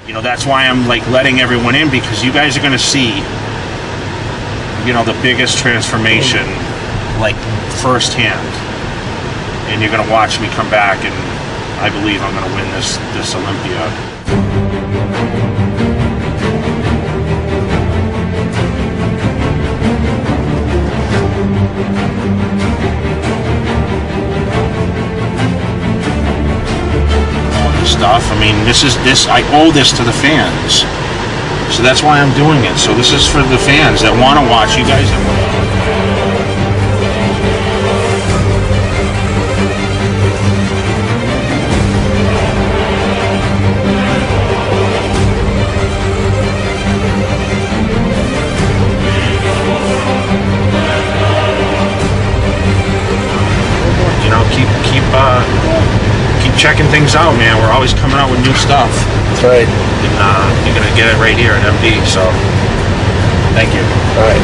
You know, that's why I'm like letting everyone in, because you guys are going to see, you know, the biggest transformation like firsthand, and you're going to watch me come back, and I believe I'm going to win this Olympia. Stuff. I mean, I owe this to the fans, so that's why I'm doing it. So this is for the fans that want to watch. You guys keep checking things out, man. We're always coming out with new stuff. That's right. And you're gonna get it right here at MD. So, thank you. All right.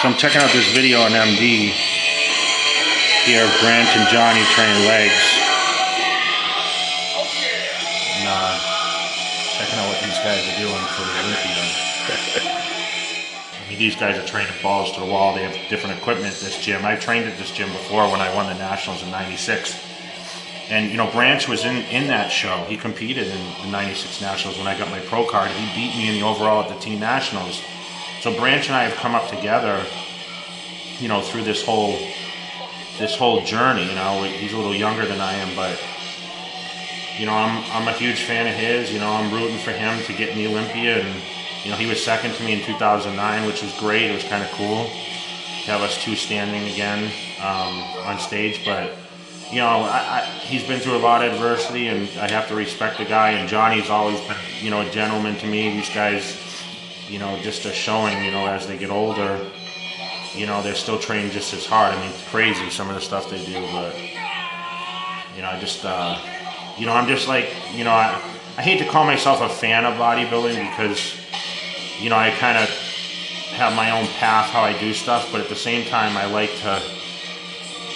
So I'm checking out this video on MD. Here, Branch and Johnny training legs. Checking out what these guys are doing for the Olympia. I mean, these guys are training balls to the wall. They have different equipment at this gym. I trained at this gym before when I won the Nationals in '96. And, you know, Branch was in that show. He competed in the '96 Nationals when I got my pro card. He beat me in the overall at the Teen Nationals. So Branch and I have come up together, you know, through this whole journey. You know, he's a little younger than I am, but you know, I'm a huge fan of his. You know, I'm rooting for him to get in the Olympia, and you know, he was second to me in 2009, which was great. It was kind of cool to have us two standing again on stage. But you know, he's been through a lot of adversity, and I have to respect the guy. And Johnny's always been, you know, a gentleman to me. These guys, you know, just are showing, you know, as they get older, you know, they're still training just as hard. I mean, it's crazy some of the stuff they do, but you know, I just. You know, I'm just like, you know, I hate to call myself a fan of bodybuilding, because, you know, I kind of have my own path how I do stuff, but at the same time I like to,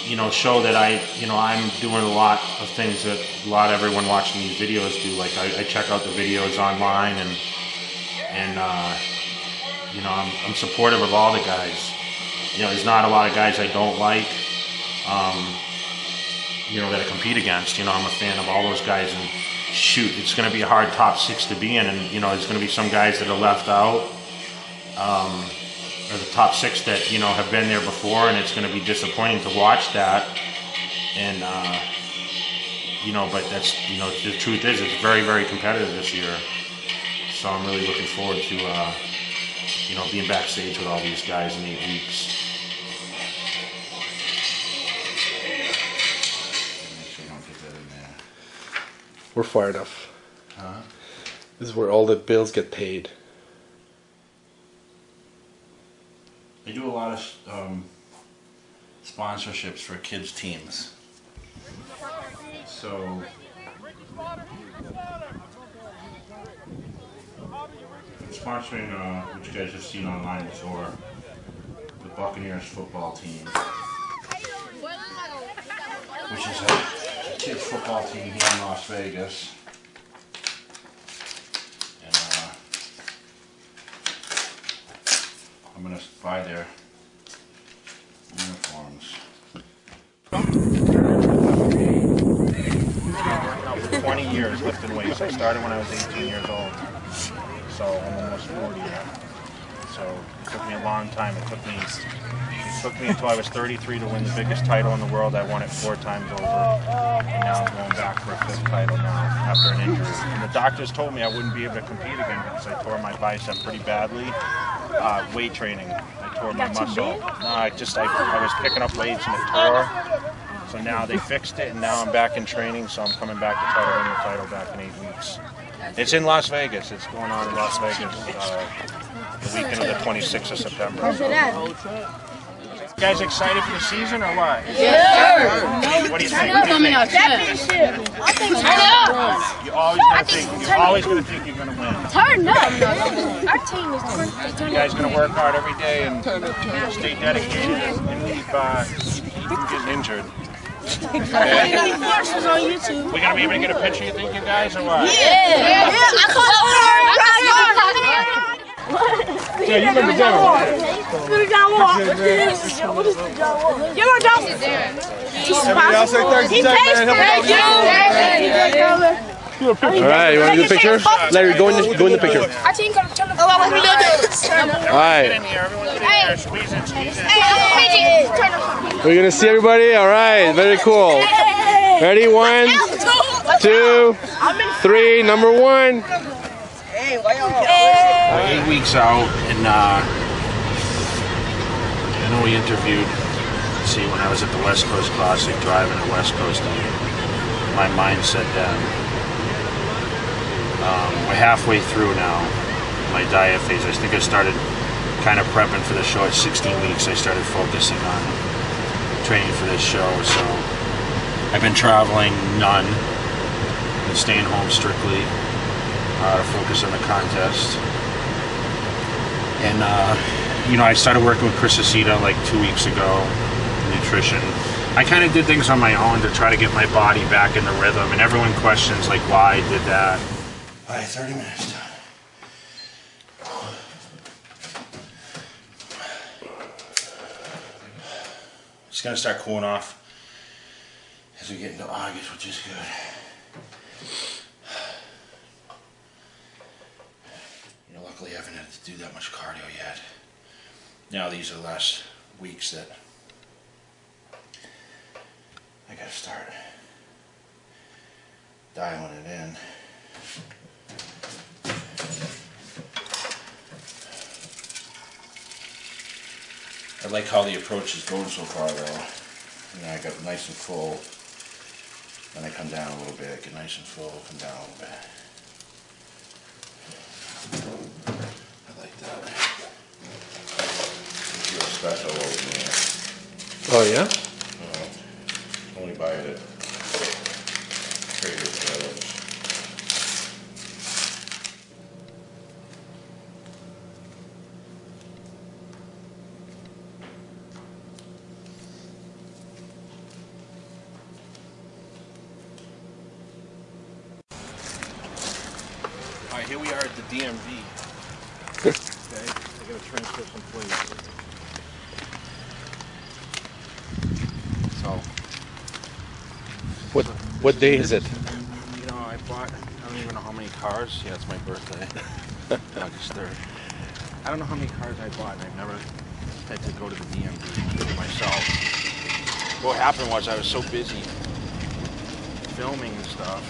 you know, show that I'm doing a lot of things that a lot of everyone watching these videos do. Like I check out the videos online, and you know, I'm supportive of all the guys. You know, there's not a lot of guys I don't like. You know, that I compete against. You know, I'm a fan of all those guys, and shoot, it's going to be a hard top 6 to be in, and you know, there's going to be some guys that are left out, or the top 6 that, you know, have been there before, and it's going to be disappointing to watch that. And you know, but that's, you know, the truth is, it's very, very competitive this year. So I'm really looking forward to you know, being backstage with all these guys in 8 weeks. We're fired up. This is where all the bills get paid. They do a lot of sponsorships for kids' teams. So sponsoring, which you guys have seen online before, the Buccaneers football team, which is a kids football team here in Las Vegas. And I'm going to buy their uniforms. For 20 years lifting weights. I started when I was 18 years old. So I'm almost 40 now. So it took me a long time. It took me until I was 33 to win the biggest title in the world. I won it 4 times over, and now I'm going back for a 5th title now after an injury. And the doctors told me I wouldn't be able to compete again because I tore my bicep pretty badly. Weight training, I tore my muscle. No, I was picking up weights and it tore. So now they fixed it, and now I'm back in training. So I'm coming back to try to win the title back in 8 weeks. It's in Las Vegas. It's going on in Las Vegas the weekend of the 26th of September. Where's it at? You guys excited for the season or what? Yes, sir. What do you think? Turn up. You're always gonna think you're gonna win. Turn up. You guys gonna work hard every day and stay dedicated and keep from getting injured. On YouTube. We gonna be able to get a picture, you think, you guys, or what? Yeah. I Yeah, you remember John Wall? What is the John Wall? You know John Wall? Y'all say 30 seconds, man. All right, you want to do the picture? Larry, go in the picture. I think I'm trying to. Oh, let me do this. All right. Everyone get in there, squeeze in, squeeze in. We're going to see everybody. All right, very cool. Ready? 1, 2, 3, number 1. 8 weeks out, and I know we interviewed, see, when I was at the West Coast Classic, driving at West Coast, my mindset then. We're halfway through now, my diet phase. I think I started kind of prepping for the show at 16 weeks. I started focusing on training for this show, so I've been traveling none, and staying home strictly to focus on the contest. And you know, I started working with Chris Acita like 2 weeks ago, nutrition. I kind of did things on my own to try to get my body back in the rhythm, and everyone questions like why I did that. All right, 30 minutes done. It's gonna start cooling off as we get into August, which is good. You know, luckily I haven't had to do that much cardio yet. Now these are the last weeks that I gotta start dialing it in. I like how the approach is going so far though. You know, I got nice and full, then I come down a little bit, get nice and full, come down a little bit. I like that. I feel special oatmeal. Oh, yeah? Only buy it at Trader Joe's. Alright, here we are at the DMV. Okay, I gotta transfer some plates. So, What day is it? you know, I don't even know how many cars. Yeah, it's my birthday. August 3rd. I don't know how many cars I bought, and I've never had to go to the DMV myself. What happened was I was so busy filming and stuff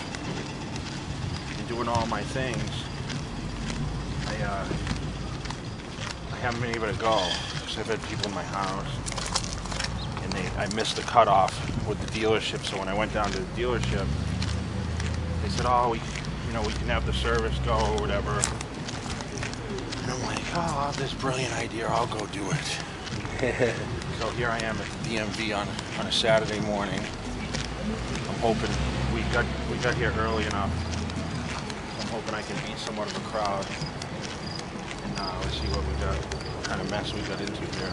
and doing all my things, I haven't been able to go because I've had people in my house, and I missed the cutoff with the dealership. So when I went down to the dealership, they said, "Oh, we can have the service go or whatever." And I'm like, "Oh, I have this brilliant idea. I'll go do it." So here I am at the DMV on a Saturday morning. I'm hoping we got here early enough. I'm hoping I can beat somewhat of a crowd. And let's see what we got, what kind of mess we got into here.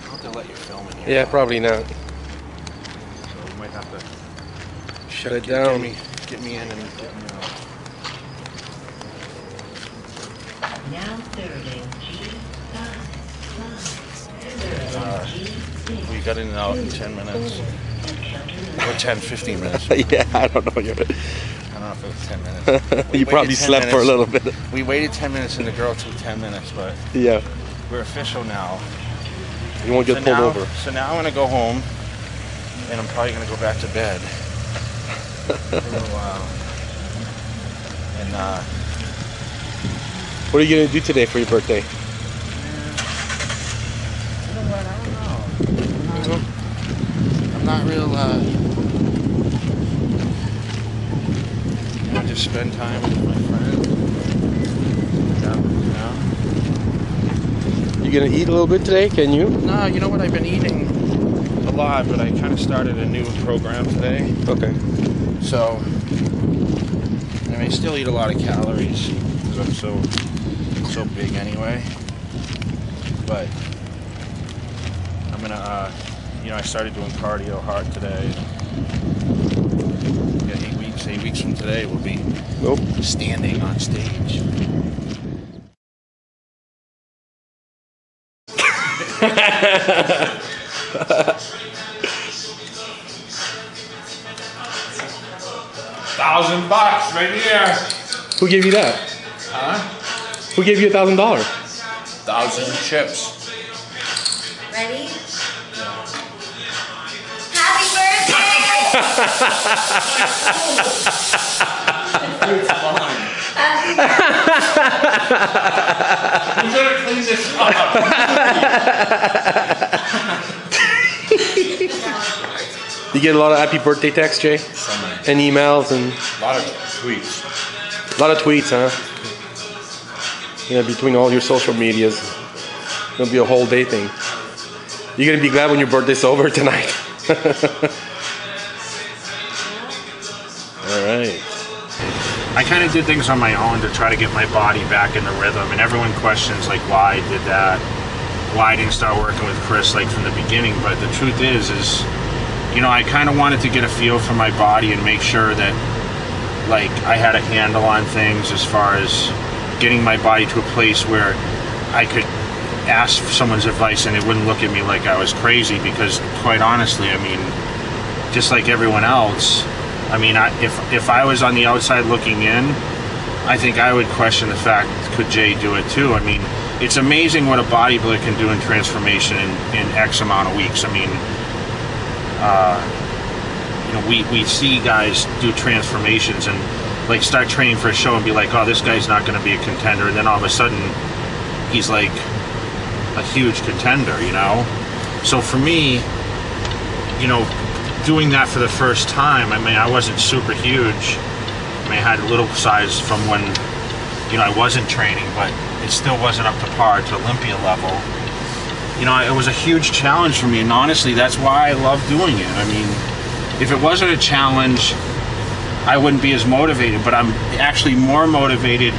I'll have to let you film in here. Yeah, probably not. So we might have to Shut it down. Get me in and get me out. Now serving We got in and out in 10 minutes. Or 15 minutes. Yeah, I don't know. I don't know if it was 10 minutes. You probably slept for a little bit. We waited 10 minutes and the girl took 10 minutes, but Yeah. we're official now. You won't get pulled over. So now I'm going to go home and I'm probably going to go back to bed for a little while. And What are you going to do today for your birthday? you know what? I don't know. I'm not real, I just spend time with my friends. You going to eat a little bit today? Can you? No, you know what? I've been eating a lot, but I kind of started a new program today. Okay. So, I'm I still eat a lot of calories because I'm so big anyway. But I'm gonna, you know, I started doing cardio hard today. Yeah, 8 weeks. 8 weeks from today, we'll be standing on stage. $1,000 right here. Who gave you that? Huh? Who gave you $1,000? 1,000 chips. Ready? Happy birthday! It's fine. You better clean this up. You get a lot of happy birthday texts, Jay? And emails and... A lot of tweets. A lot of tweets, huh? Yeah, between all your social medias. It'll be a whole day thing. You're gonna be glad when your birthday's over tonight. Alright. I kind of did things on my own to try to get my body back in the rhythm, and everyone questions like why I did that, why I didn't start working with Chris like from the beginning. But the truth is you know, I kind of wanted to get a feel for my body and make sure that like I had a handle on things as far as getting my body to a place where I could ask for someone's advice and they wouldn't look at me like I was crazy. Because quite honestly, I mean, just like everyone else, I mean, if I was on the outside looking in, I think I would question the fact, could Jay do it too? I mean, it's amazing what a bodybuilder can do in transformation in X amount of weeks. I mean, you know, we see guys do transformations and like start training for a show and be like, oh, this guy's not going to be a contender, and then all of a sudden he's like a huge contender, you know? So for me, you know, doing that for the first time, I mean, I wasn't super huge. I mean, I had a little size from when, you know, I wasn't training, but it still wasn't up to par to Olympia level. You know, it was a huge challenge for me, and honestly, that's why I love doing it. I mean, if it wasn't a challenge, I wouldn't be as motivated, but I'm actually more motivated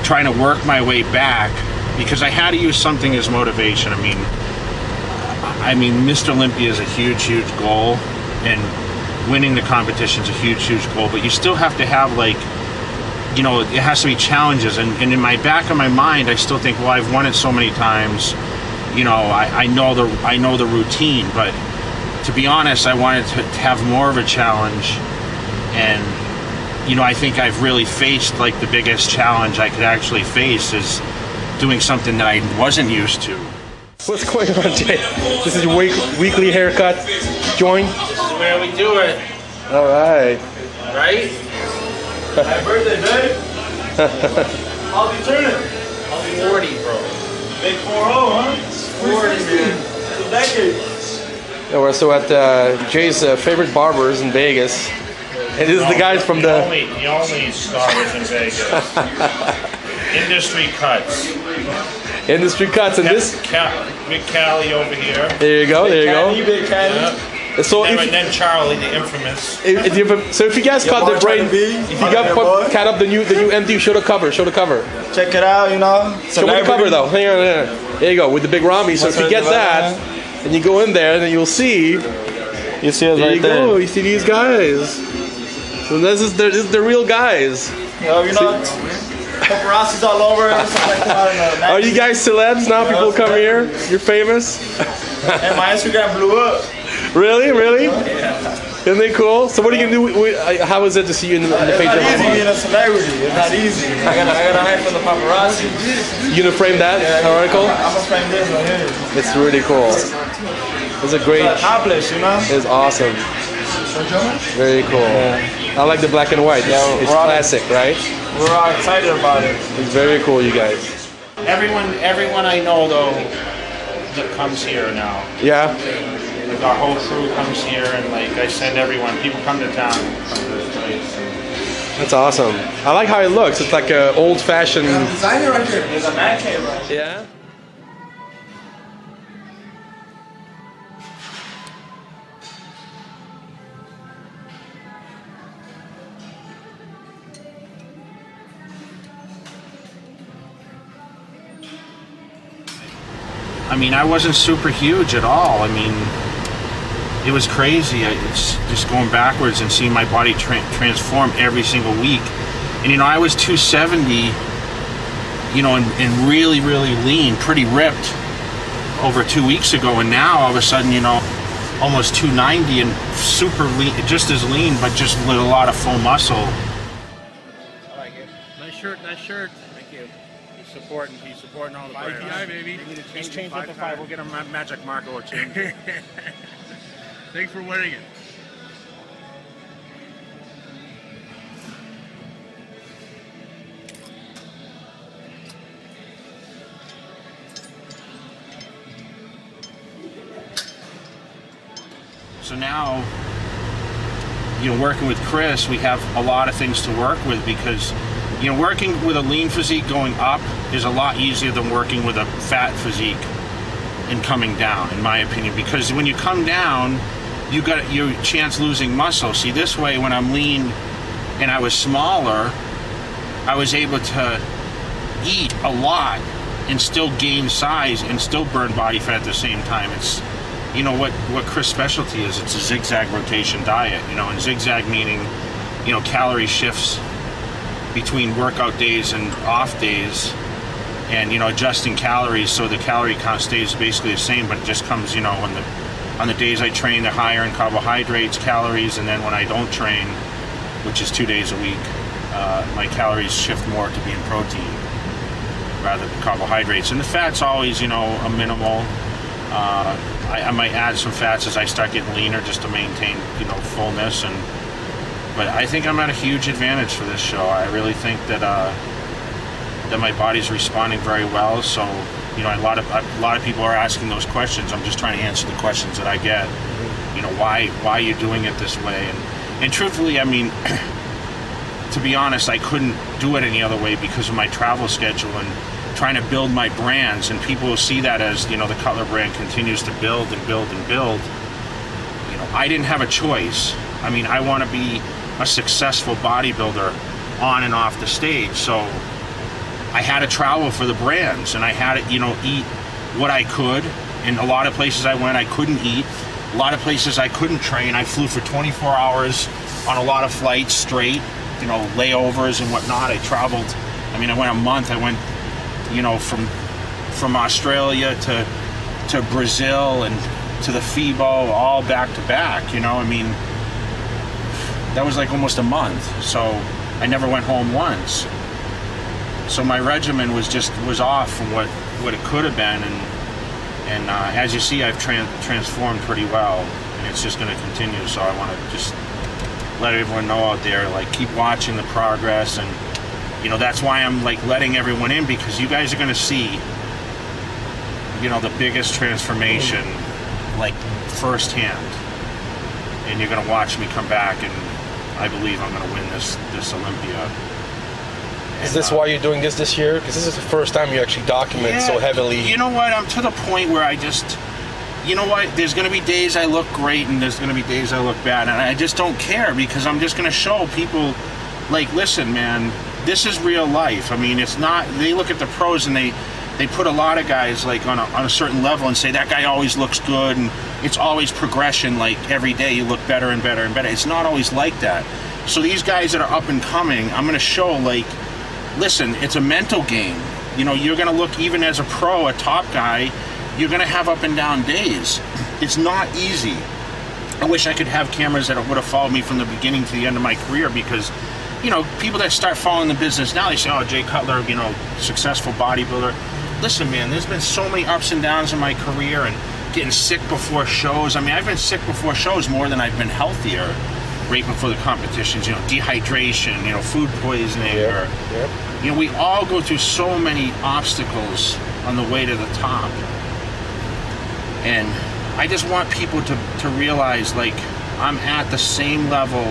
trying to work my way back because I had to use something as motivation. I mean, Mr. Olympia is a huge, huge goal, and winning the competition is a huge, huge goal, but you still have to have, like, you know, it has to be challenges, and in my back of my mind, I still think, well, I've won it so many times, you know, I know the routine, but to be honest, I wanted to have more of a challenge, and, you know, I think I've really faced, like, the biggest challenge I could actually face is doing something that I wasn't used to. What's going on, Jay? This is your weekly haircut joint? This is where we do it. Alright. Right? Happy birthday, babe. How old you turning? I'll be 40, bro. Big 4-0, huh? 40, man. It's a decade. Yeah, we're so at Jay's favorite barbers in Vegas. And this is the guys from the... The only stars in Vegas. Industry Cuts. Industry Cuts, and this... Big Cali over here. There you go, there you go. Big Cali. Yeah. So and then Charlie, the infamous. So if you guys caught the brain, if you got cut up the new MD, show the cover, show the cover. Check it out, you know. Show me the cover though. Hang on, hang on. There you go, with the big Rami. So if you get that, and you go in there, then you'll see. You see us there right you there. go. You see these guys. So this is the real guys. You know, paparazzi's all over. Are you guys celebs now? People come here. You're famous. And my Instagram blew up. Really? Really? Yeah. Isn't they cool? So what are you gonna do? How is it to see you in the page? It's not easy being a celebrity. It's not easy. I gotta hide from the paparazzi. You gonna frame that article? I'm gonna frame this right here. It's really cool. It's a great. It's accomplished, you know. It's awesome. Very cool. Yeah. I like the black and white. It's classic, right? We're all excited about it. It's very cool, you guys. Everyone I know though that comes here now. Yeah. Like our whole crew comes here, and like I send everyone. People come to town, come to this place. That's awesome. I like how it looks. It's like an old-fashioned. Designer right here. There's a man cave right here. Yeah. I mean, I wasn't super huge at all. I mean, it was crazy. It's just going backwards and seeing my body transform every single week. And, you know, I was 270, you know, and really, really lean, pretty ripped over 2 weeks ago. And now, all of a sudden, you know, almost 290 and super lean, just as lean, but just with a lot of full muscle. I like it. Nice shirt, nice shirt. Thank you. He's supporting all the players. IPI, baby. He's changed it to 5. We'll get a magic marker or change it. Thanks for wearing it. So now, you know, working with Chris, we have a lot of things to work with because, you know, working with a lean physique going up is a lot easier than working with a fat physique and coming down, in my opinion, because when you come down, you got your chance losing muscle. See, this way, when I'm lean and I was smaller, I was able to eat a lot and still gain size and still burn body fat at the same time. It's, you know, what Chris' specialty is. It's a zigzag rotation diet, you know, and zigzag meaning, you know, calorie shifts between workout days and off days, and, you know, adjusting calories so the calorie count stays basically the same, but it just comes, you know, on the days I train, they're higher in carbohydrates, calories, and then when I don't train, which is 2 days a week, my calories shift more to being protein rather than carbohydrates. And the fat's always, you know, a minimal. I might add some fats as I start getting leaner just to maintain, you know, fullness. But I think I'm at a huge advantage for this show. I really think that that my body's responding very well. So, you know, a lot of people are asking those questions. I'm just trying to answer the questions that I get. You know, why are you doing it this way? And truthfully, I mean, to be honest, I couldn't do it any other way because of my travel schedule and trying to build my brands. And people will see that as, you know, the Cutler brand continues to build and build and build. You know, I didn't have a choice. I mean, I want to be a successful bodybuilder on and off the stage. So I had to travel for the brands, and I had to, you know, eat what I could. In a lot of places I went, I couldn't eat. A lot of places I couldn't train. I flew for 24 hours on a lot of flights straight, you know, layovers and whatnot. I traveled, I mean, I went a month. I went, you know, from Australia to Brazil and to the FIBO, all back to back, you know. I mean, that was like almost a month. So I never went home once. So my regimen was off from what it could have been, and as you see, I've transformed pretty well, and it's just going to continue. So I want to just let everyone know out there, like, keep watching the progress. And, you know, that's why I'm like letting everyone in, because you guys are going to see, you know, the biggest transformation like firsthand, and you're going to watch me come back, and I believe I'm going to win this Olympia. Is this why you're doing this year? Because this is the first time you actually document so heavily. You know what? I'm to the point where I just, you know what? There's going to be days I look great, and there's going to be days I look bad, and I just don't care, because I'm just going to show people, like, listen, man, this is real life. I mean, it's not. They look at the pros and they put a lot of guys like on a certain level and say that guy always looks good, and it's always progression. Like every day you look better and better and better. It's not always like that. So these guys that are up and coming, I'm going to show, like, listen, it's a mental game. You know, you're going to look, even as a pro, a top guy, you're going to have up and down days. It's not easy. I wish I could have cameras that would have followed me from the beginning to the end of my career, because, you know, people that start following the business now, they say, oh, Jay Cutler, you know, successful bodybuilder. Listen, man, there's been so many ups and downs in my career, and getting sick before shows. I mean, I've been sick before shows more than I've been healthier right before the competitions. You know, dehydration, you know, food poisoning, or, you know, we all go through so many obstacles on the way to the top. And I just want people to realize, like, I'm at the same level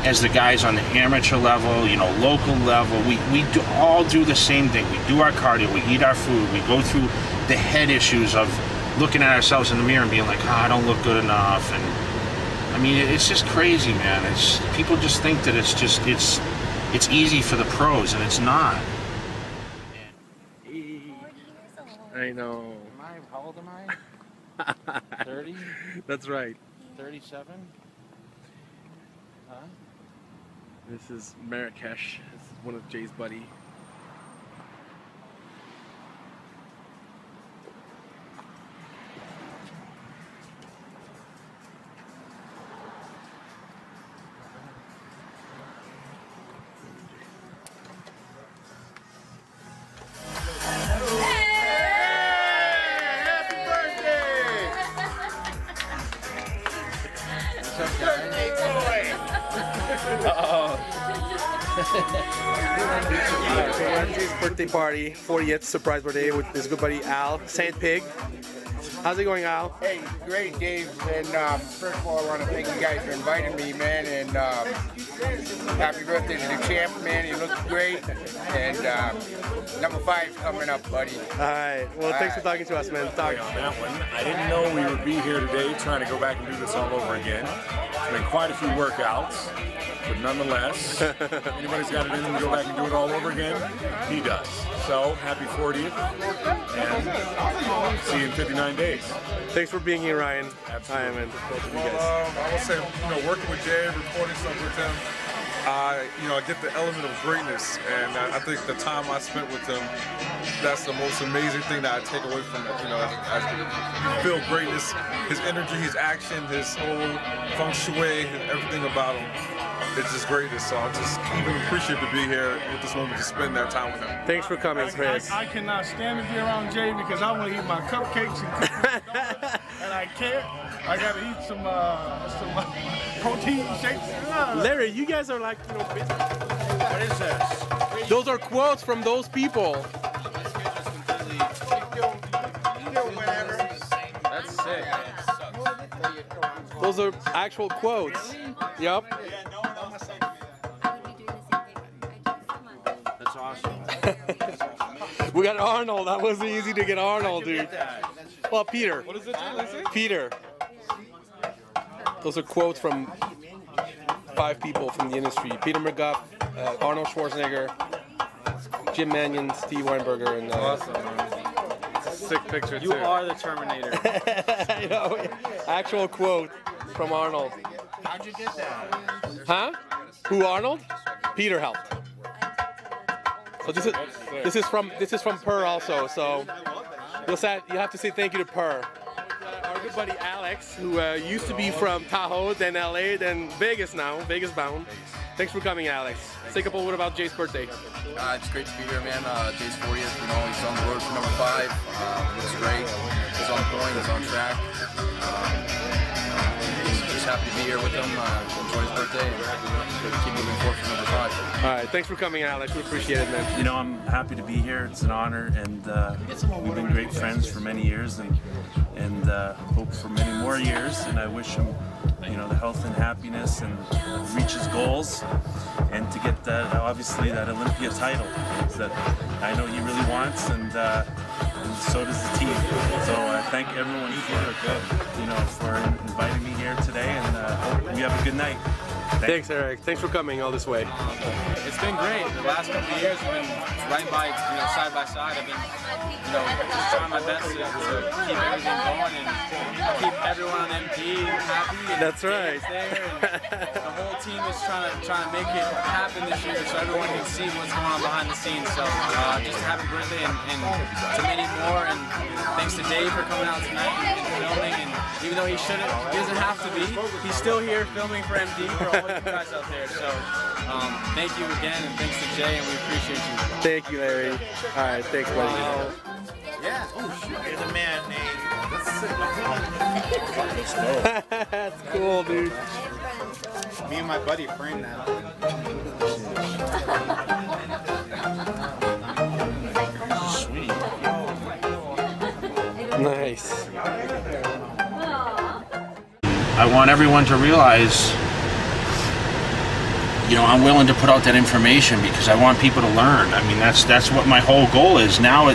as the guys on the amateur level, you know, local level. We all do the same thing. We do our cardio, we eat our food, we go through the head issues of looking at ourselves in the mirror and being like, I don't look good enough. And I mean, it's just crazy, man. It's, people just think that it's just, it's easy for the pros, and it's not. I know. How old am I? 30? That's right. 37? Huh? This is Marrakesh. This is one of Jay's buddy. Wednesday's birthday party, 40th surprise birthday with his good buddy Al, Saint Pig. How's it going, Al? Hey, great, Dave. And first of all, I want to thank you guys for inviting me, man. And happy birthday to the champ, man. He looks great. And number 5's coming up, buddy. All right. Well, thanks for talking to us, man. On that one, I didn't know we would be here today trying to go back and do this all over again. It's been quite a few workouts, but nonetheless, anybody's got it in them to go back and do it all over again, he does. So, happy 40th, and see you in 59 days. Thanks for being here, Ryan. Absolutely. Hi, man. I would say, working with Jay, recording stuff with him, I get the element of greatness, and I think the time I spent with him, that's the most amazing thing that I take away from it. As you feel greatness, his energy, his action, his whole feng shui, everything about him. It's just greatness. So I just even appreciate to be here with this moment to spend that time with him. Thanks for coming, Chris. I cannot stand to be around Jay because I want to eat my cupcakes and cookies and I can't. I got to eat some protein shakes. Larry, you guys are like, What is this? those are quotes from those people. That's sick. Those are actual quotes. Yep. That's awesome. We got Arnold. That wasn't easy to get Arnold, dude. Well, Peter. What is it? Peter. Those are quotes from 5 people from the industry. Peter McGuff, Arnold Schwarzenegger, Jim Mannion, Steve Weinberger, and Awesome. It's a sick picture, You are the Terminator. actual quote from Arnold. How'd you get that? Huh? Who, Arnold? Peter helped. So this is from Per also. So you have to say thank you to Per. Our good buddy Alex, who used to be from Tahoe, then LA, then Vegas now, Vegas bound. Thanks for coming, Alex. Say a couple words about Jay's birthday. It's great to be here, man. Jay's 40th. He's on the road for number 5. Looks great. He's on point. He's on track. Just happy to be here with him. Enjoy his birthday. And keep moving forward for number 5. All right. Thanks for coming, Alex. We appreciate it, man. I'm happy to be here. It's an honor, and we've been great friends for many years, and hope for many more years. And I wish him, the health and happiness, and reach his goals, and to get that, obviously, that Olympia title that I know he really wants, and so does the team. So I thank everyone for inviting me here today, and hope we have a good night. Thanks, Eric. Thanks for coming all this way. It's been great. The last couple of years have been right by, side by side. I've been, just trying my best to keep everything going and keep everyone on MP happy. And That's right. There, and the whole team is trying to make it happen this year, so everyone can see what's going on behind the scenes. So just a happy birthday and to many more. And thanks to Dave for coming out tonight and filming. And even though he doesn't have to be, he's still here filming for MD for all you guys out there. So thank you again, and thanks to Jay, and we appreciate you. Thank you, Larry. All right, thanks, buddy. Yeah. Oh, shoot. You're the man, Nate. That's cool, dude. Me and my buddy framed that. Sweet. Nice. I want everyone to realize, I'm willing to put out that information because I want people to learn. I mean, that's what my whole goal is. Now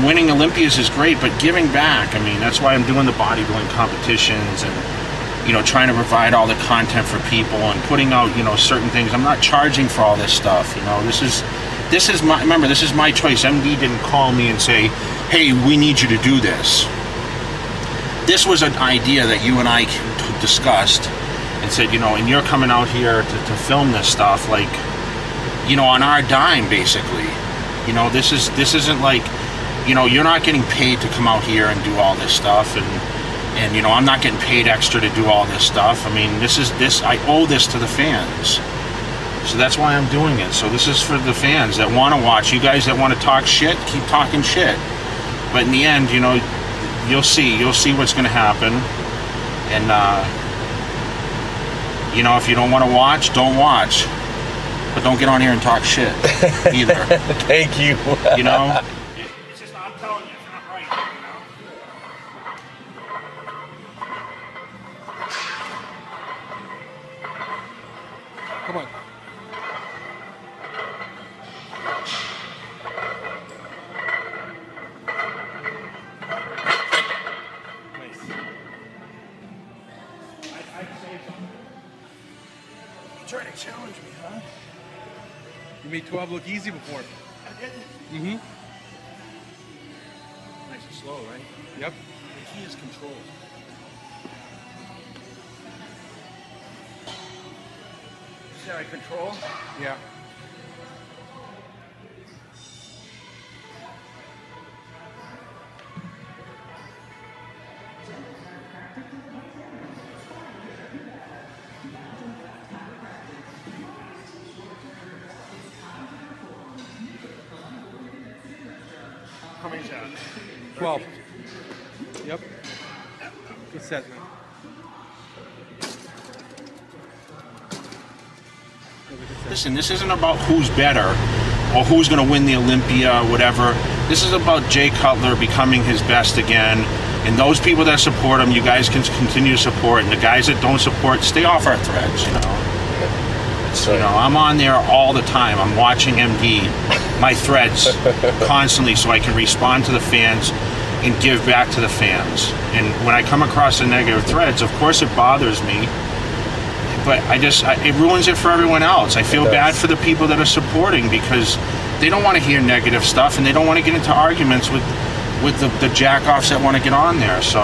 winning Olympias is great, but giving back, that's why I'm doing the bodybuilding competitions and, trying to provide all the content for people and putting out, certain things. I'm not charging for all this stuff, this is my, remember, this is my choice. MD didn't call me and say, hey, we need you to do this. This was an idea that you and I discussed and said, you know, and you're coming out here to film this stuff, like, you know, on our dime, basically. You know, this isn't like, you know, you're not getting paid to come out here and do all this stuff, and you know, I'm not getting paid extra to do all this stuff. I mean, I owe this to the fans. So that's why I'm doing it. So this is for the fans that want to watch. You guys that want to talk shit, keep talking shit. But in the end, you know, you'll see what's going to happen. And, you know, if you don't want to watch, don't watch. But don't get on here and talk shit either. Thank you. You know? It's just, I'm telling you, it's not right, you know? Come on. Trying to challenge me, huh? You made 12 look easy before. I didn't. Mm-hmm. Nice and slow, right? Yep. The key is control. See how I control? Yeah. How many shots? 12. Yep. Good set, man. Listen, this isn't about who's better or who's going to win the Olympia or whatever. This is about Jay Cutler becoming his best again. And those people that support him, you guys can continue to support. And the guys that don't support, stay off our threads, you know. You know, I'm on there all the time. I'm watching MD, my threads, constantly, so I can respond to the fans and give back to the fans. And when I come across the negative threads, of course it bothers me. But it ruins it for everyone else. I feel bad for the people that are supporting because they don't want to hear negative stuff and they don't want to get into arguments with the jack-offs that want to get on there. So,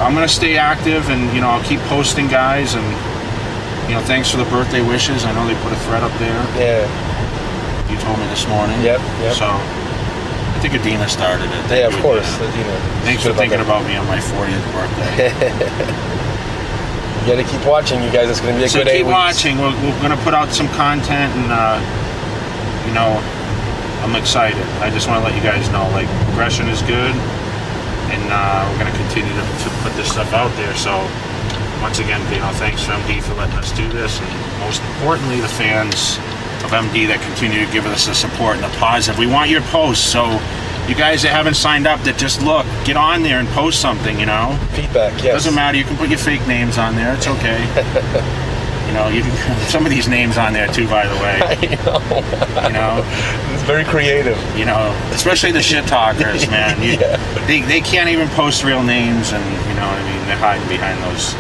I'm going to stay active, and, you know, I'll keep posting, guys, and, you know, thanks for the birthday wishes. I know they put a thread up there. Yeah. You told me this morning. Yep. So, I think Adina started it. Yeah, of course, Adina. Thanks for thinking about me on my 40th birthday. You gotta keep watching, you guys. It's gonna be a good 8 weeks. Keep watching. We're gonna put out some content, and you know, I'm excited. I just want to let you guys know, like, progression is good, and we're gonna continue to put this stuff out there. So, once again, you know, thanks to MD for letting us do this, and most importantly, the fans of MD that continue to give us the support and the positive. We want your posts, so you guys that haven't signed up, that just look, get on there and post something, you know. Feedback, yes. Doesn't matter. You can put your fake names on there. It's okay. You know, you can some of these names on there too, by the way. I know. You know, it's very creative. You know, especially the shit talkers, man. They can't even post real names, and you know what I mean. They're hiding behind those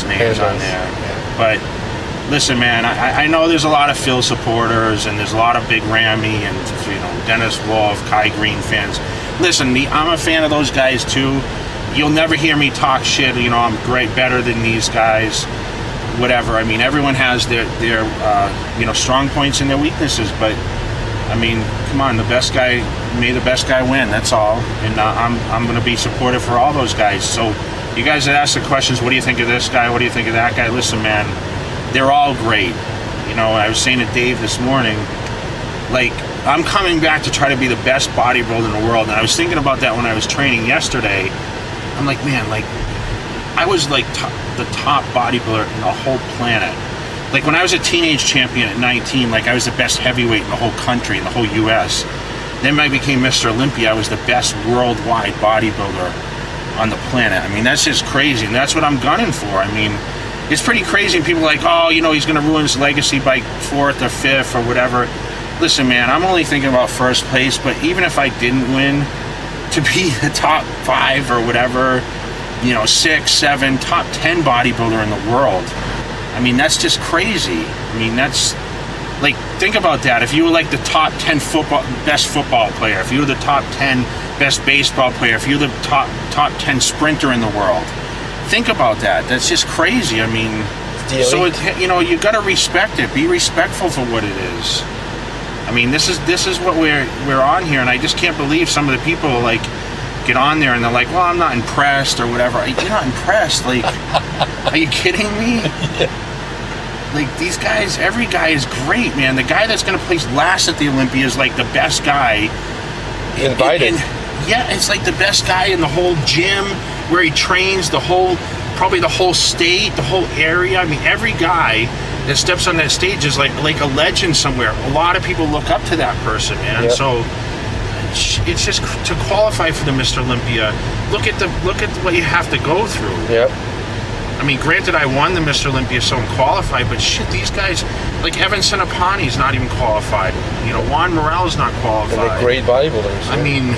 names on there. Yeah. But listen, man, I know there's a lot of Phil supporters, and there's a lot of Big Rammy and, you know, Dennis Wolf, Kai Green fans. Listen, I'm a fan of those guys too. You'll never hear me talk shit. You know, I'm better than these guys. Whatever. I mean, everyone has their you know, strong points and their weaknesses. But I mean, come on, the best guy, may the best guy win. That's all. And I'm going to be supportive for all those guys. So you guys that ask the questions, what do you think of this guy? What do you think of that guy? Listen, man. They're all great. You know, I was saying to Dave this morning, like, I'm coming back to try to be the best bodybuilder in the world. And I was thinking about that when I was training yesterday. I'm like, man, like, I was like the top bodybuilder in the whole planet. Like, when I was a teenage champion at 19, like, I was the best heavyweight in the whole country, in the whole U.S. Then when I became Mr. Olympia, I was the best worldwide bodybuilder on the planet. I mean, that's just crazy. And that's what I'm gunning for. I mean, it's pretty crazy, and people are like, oh, you know, he's going to ruin his legacy by 4th or 5th or whatever. Listen, man, I'm only thinking about first place, but even if I didn't win, to be the top 5 or whatever, you know, 6, 7, top 10 bodybuilder in the world, I mean, that's just crazy. I mean, that's Like, think about that. If you were like the top 10 best football player, if you were the top 10 best baseball player, if you're the top 10 sprinter in the world, think about that. That's just crazy. I mean, so you know, you got to respect it. Be respectful for what it is. I mean, this is what we're on here, and I just can't believe some of the people like get on there and they're like, well, I'm not impressed or whatever. You're not impressed? Like, are you kidding me? Like, these guys, every guy is great, man. The guy that's going to place last at the Olympia is like the best guy. Invited. Yeah, it's like the best guy in the whole gym where he trains, probably the whole state, the whole area. I mean, every guy that steps on that stage is like a legend somewhere. A lot of people look up to that person, man. Yep. So it's just to qualify for the Mr. Olympia. Look at what you have to go through. Yep. I mean, granted, I won the Mr. Olympia, so I'm qualified, but shit, these guys, like Evan Sinapani's not even qualified. You know, Juan Morel's not qualified. And they're great bodybuilders. I mean,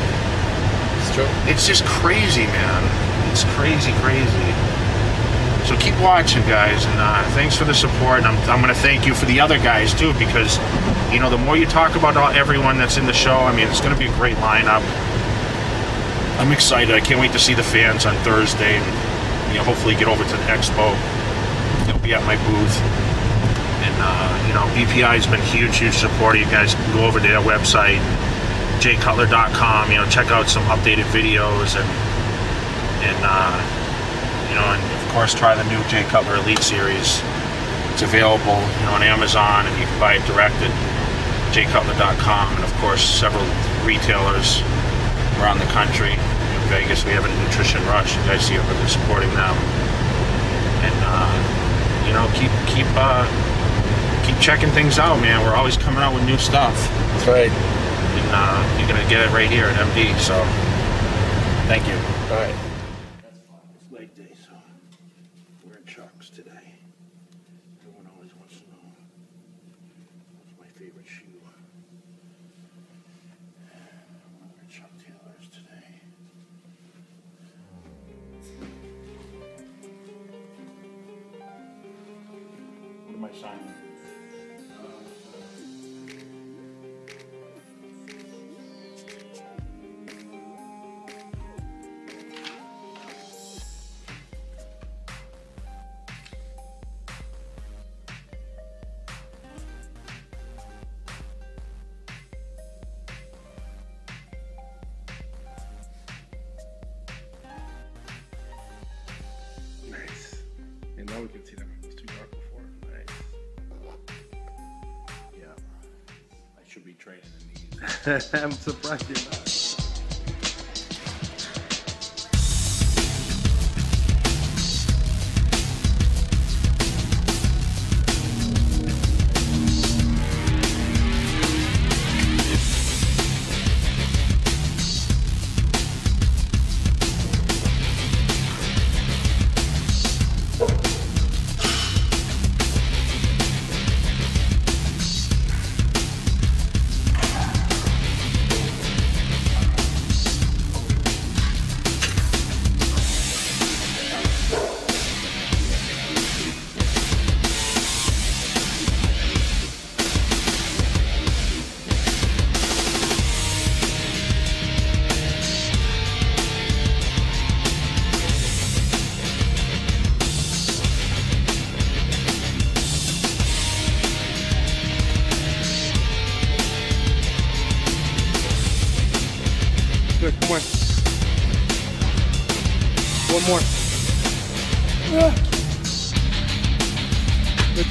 it's true. It's just crazy, man. It's crazy, crazy. So keep watching, guys, and thanks for the support. And I'm going to thank you for the other guys too, because you know, the more you talk about everyone that's in the show, I mean, it's going to be a great lineup. I'm excited. I can't wait to see the fans on Thursday, and you know, hopefully get over to the expo. They'll be at my booth, and you know, BPI's been huge supporter. You guys can go over to their website, jcutler.com. You know, check out some updated videos, and you know, and of course try the new J Cutler Elite Series. It's available, you know, on Amazon, and you can buy it direct at jcutler.com, and of course several retailers around the country. In Vegas, we have a Nutrition Rush. You guys see everybody supporting them, and you know, keep checking things out, man. We're always coming out with new stuff. That's right. And you're gonna get it right here at MD. So, thank you. All right. It's leg day, so we're in Chucks today. Everyone always wants to know what's my favorite shoe. I'm wearing Chuck Taylors today. What am I signing? Nice. And now we can see them. It was too dark before. Nice. Yeah. I should be training in these. I'm surprised you're not. Good, come on. One more. Good.